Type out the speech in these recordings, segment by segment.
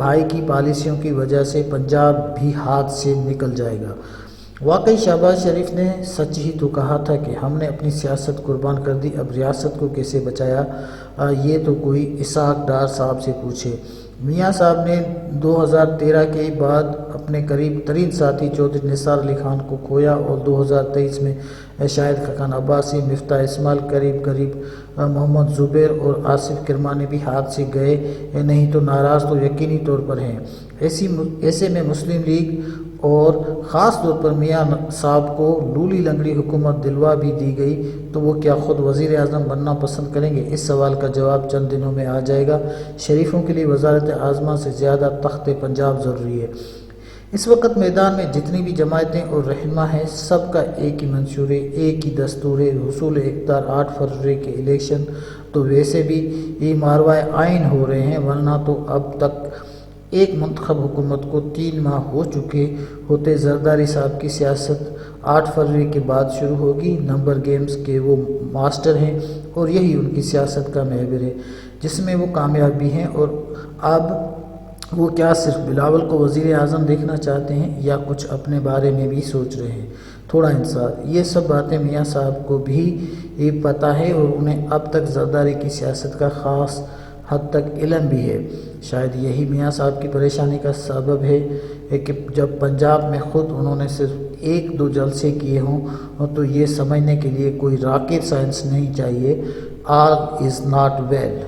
بھائی کی پالیسیوں کی وجہ سے پنجاب بھی ہاتھ سے نکل جائے گا۔ واقعی شہباز شریف نے سچ ہی تو کہا تھا کہ ہم نے اپنی سیاست قربان کر دی، اب ریاست کو کیسے بچایا؟ یہ تو کوئی اسحاق ڈار صاحب سے پوچھے۔ میاں صاحب نے 2013 کے بعد اپنے قریب ترین ساتھی چودھری نثار علی خان کو کھویا اور 2023 میں شاہد خاقان عباسی، مفتاح اسماعیل قریب محمد زبیر اور آصف کرمانی بھی ہاتھ سے گئے، نہیں تو ناراض تو یقینی طور پر ہیں۔ ایسے میں مسلم لیگ اور خاص طور پر میاں صاحب کو لولی لنگڑی حکومت دلوا بھی دی گئی تو وہ کیا خود وزیر اعظم بننا پسند کریں گے؟ اس سوال کا جواب چند دنوں میں آ جائے گا۔ شریفوں کے لیے وزارت عاظمہ سے زیادہ تخت پنجاب ضروری ہے۔ اس وقت میدان میں جتنی بھی جماعتیں اور رہنما ہیں، سب کا ایک ہی منشور ہے، ایک ہی دستور ہے، حصول اقتدار 8 فروری کے الیکشن تو ویسے بھی یہ ماروائے عین ہو رہے ہیں، ورنہ تو اب تک ایک منتخب حکومت کو 3 ماہ ہو چکے ہوتے۔ زرداری صاحب کی سیاست 8 فروری کے بعد شروع ہوگی۔ نمبر گیمز کے وہ ماسٹر ہیں اور یہی ان کی سیاست کا محور ہے جس میں وہ کامیاب بھی ہیں۔ اور اب وہ کیا صرف بلاول کو وزیر اعظم دیکھنا چاہتے ہیں یا کچھ اپنے بارے میں بھی سوچ رہے ہیں؟ تھوڑا انصاف۔ یہ سب باتیں میاں صاحب کو بھی پتہ ہے اور انہیں اب تک زرداری کی سیاست کا خاص حد تک علم بھی ہے۔ شاید یہی میاں صاحب کی پریشانی کا سبب ہے کہ جب پنجاب میں خود انہوں نے صرف 1-2 جلسے کیے ہوں تو یہ سمجھنے کے لیے کوئی راکٹ سائنس نہیں چاہیے۔ آل از ناٹ ویل۔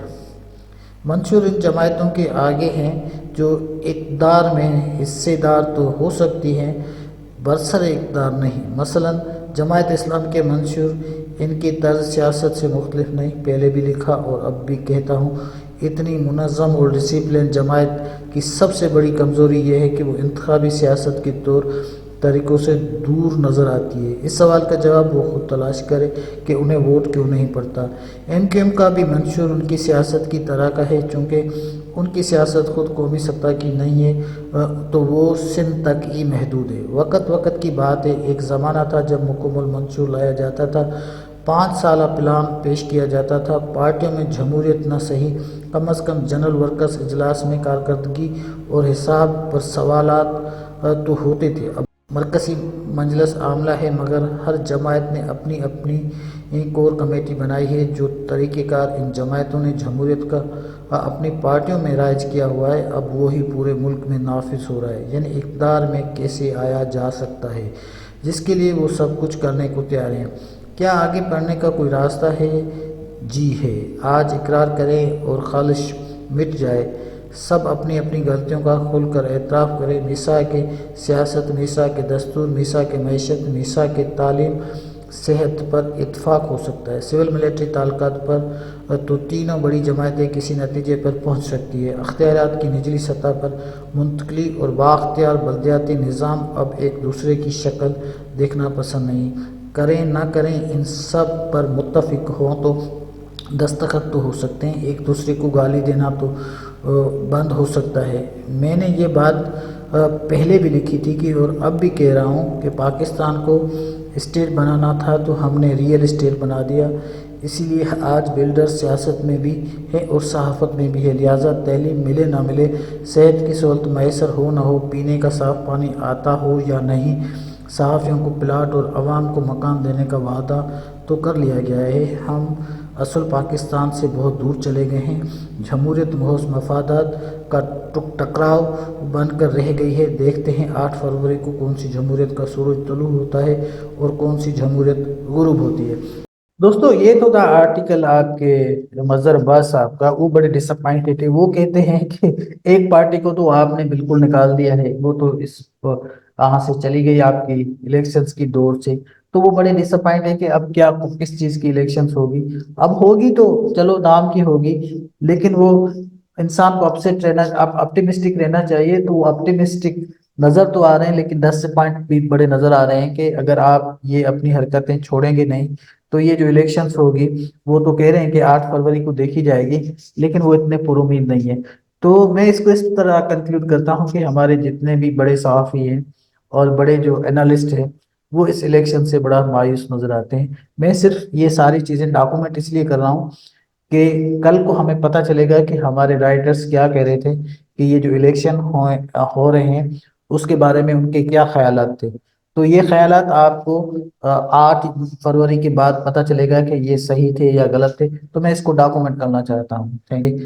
منشور ان جماعتوں کے آگے ہیں جو اقتدار میں حصے دار تو ہو سکتی ہیں، برسر اقتدار نہیں۔ مثلاً جماعت اسلام کے منشور ان کی طرز سیاست سے مختلف نہیں۔ پہلے بھی لکھا اور اب بھی کہتا ہوں، اتنی منظم اور ڈسپلن جماعت کی سب سے بڑی کمزوری یہ ہے کہ وہ انتخابی سیاست کے طور طریقوں سے دور نظر آتی ہے۔ اس سوال کا جواب وہ خود تلاش کرے کہ انہیں ووٹ کیوں نہیں پڑتا۔ ایم کیو ایم کا بھی منشور ان کی سیاست کی طرح کا ہے، چونکہ ان کی سیاست خود قومی سطح کی نہیں ہے تو وہ سندھ تک ہی محدود ہے۔ وقت کی بات ہے، ایک زمانہ تھا جب مکمل منشور لایا جاتا تھا، 5 سالہ پلان پیش کیا جاتا تھا، پارٹیوں میں جمہوریت نہ صحیح، کم از کم جنرل ورکرز اجلاس میں کارکردگی اور حساب پر سوالات تو ہوتے تھے۔ اب مرکزی مجلس عاملہ ہے مگر ہر جماعت نے اپنی کور کمیٹی بنائی ہے۔ جو طریقہ کار ان جماعتوں نے جمہوریت کا اپنی پارٹیوں میں رائج کیا ہوا ہے، اب وہی پورے ملک میں نافذ ہو رہا ہے۔ یعنی اقتدار میں کیسے آیا جا سکتا ہے، جس کے لیے وہ سب کچھ کرنے کو تیار ہیں۔ کیا آگے بڑھنے کا کوئی راستہ ہے؟ جی ہے۔ آج اقرار کریں اور خالص مٹ جائے۔ سب اپنی غلطیوں کا کھل کر اعتراف کریں۔ میثاق سیاست، میثاق دستور، میثاق معیشت، میثاق تعلیم، صحت پر اتفاق ہو سکتا ہے۔ سول ملٹری تعلقات پر تو تینوں بڑی جماعتیں کسی نتیجے پر پہنچ سکتی ہے۔ اختیارات کی نچلی سطح پر منتقلی اور بااختیار بلدیاتی نظام اب ایک دوسرے کی شکل دیکھنا پسند نہیں کریں، نہ کریں۔ ان سب پر متفق ہوں تو دستخط تو ہو سکتے ہیں، ایک دوسرے کو گالی دینا تو بند ہو سکتا ہے۔ میں نے یہ بات پہلے بھی لکھی تھی کہ اور اب بھی کہہ رہا ہوں کہ پاکستان کو اسٹیٹ بنانا تھا تو ہم نے ریئل اسٹیٹ بنا دیا۔ اسی لیے آج بلڈر سیاست میں بھی ہے اور صحافت میں بھی ہے، لہٰذا تعلیم ملے نہ ملے، صحت کی سہولت میسر ہو نہ ہو، پینے کا صاف پانی آتا ہو یا نہیں، صحافیوں کو پلاٹ اور عوام کو مکان دینے کا وعدہ تو کر لیا گیا ہے۔ ہم اصل پاکستان سے بہت دور چلے گئے ہیں۔ جمہوریت محض مفادات کا ٹکراؤ بن کر رہ گئی ہے۔ دیکھتے ہیں 8 فروری کو کون سی جمہوریت کا سورج طلوع ہوتا ہے اور کون سی جمہوریت غروب ہوتی ہے۔ دوستو یہ تو تھا آرٹیکل آپ کے مظہر عباس صاحب کا، وہ بڑے ڈس اپوائنٹڈ تھے۔ وہ کہتے ہیں کہ ایک پارٹی کو تو آپ نے بالکل نکال دیا ہے، وہ تو اس کہاں سے چلی گئی آپ کی الیکشنز کی دور سے، تو وہ بڑے ڈس اپوائنٹ ہے کہ اب کیا کس چیز کی الیکشنز ہوگی۔ اب ہوگی تو چلو نام کی ہوگی، لیکن وہ انسان کو اپسیٹ رہنا، اپٹیمسٹک رہنا چاہیے۔ تو وہ اپٹیمسٹک نظر تو آ رہے ہیں، لیکن 10 پوائنٹ بھی بڑے نظر آ رہے ہیں کہ اگر آپ یہ اپنی حرکتیں چھوڑیں گے نہیں تو یہ جو الیکشنز ہوگی وہ تو کہہ رہے ہیں کہ 8 فروری کو دیکھی جائے گی، لیکن وہ اتنے پر امید نہیں ہے۔ تو میں اس کو اس طرح کنکلوڈ کرتا ہوں کہ ہمارے جتنے بھی بڑے صحافی ہیں اور بڑے جو انالسٹ ہیں وہ اس الیکشن سے بڑا مایوس نظر آتے ہیں۔ میں صرف یہ ساری چیزیں ڈاکومنٹ اس لیے کر رہا ہوں کہ کل کو ہمیں پتہ چلے گا کہ ہمارے رائٹرز کیا کہہ رہے تھے کہ یہ جو الیکشن ہو رہے ہیں اس کے بارے میں ان کے کیا خیالات تھے. تو یہ خیالات آپ کو 8 فروری کے بعد پتہ چلے گا کہ یہ صحیح تھے یا غلط تھے. تو میں اس کو ڈاکومنٹ کرنا چاہتا ہوں. Thank you.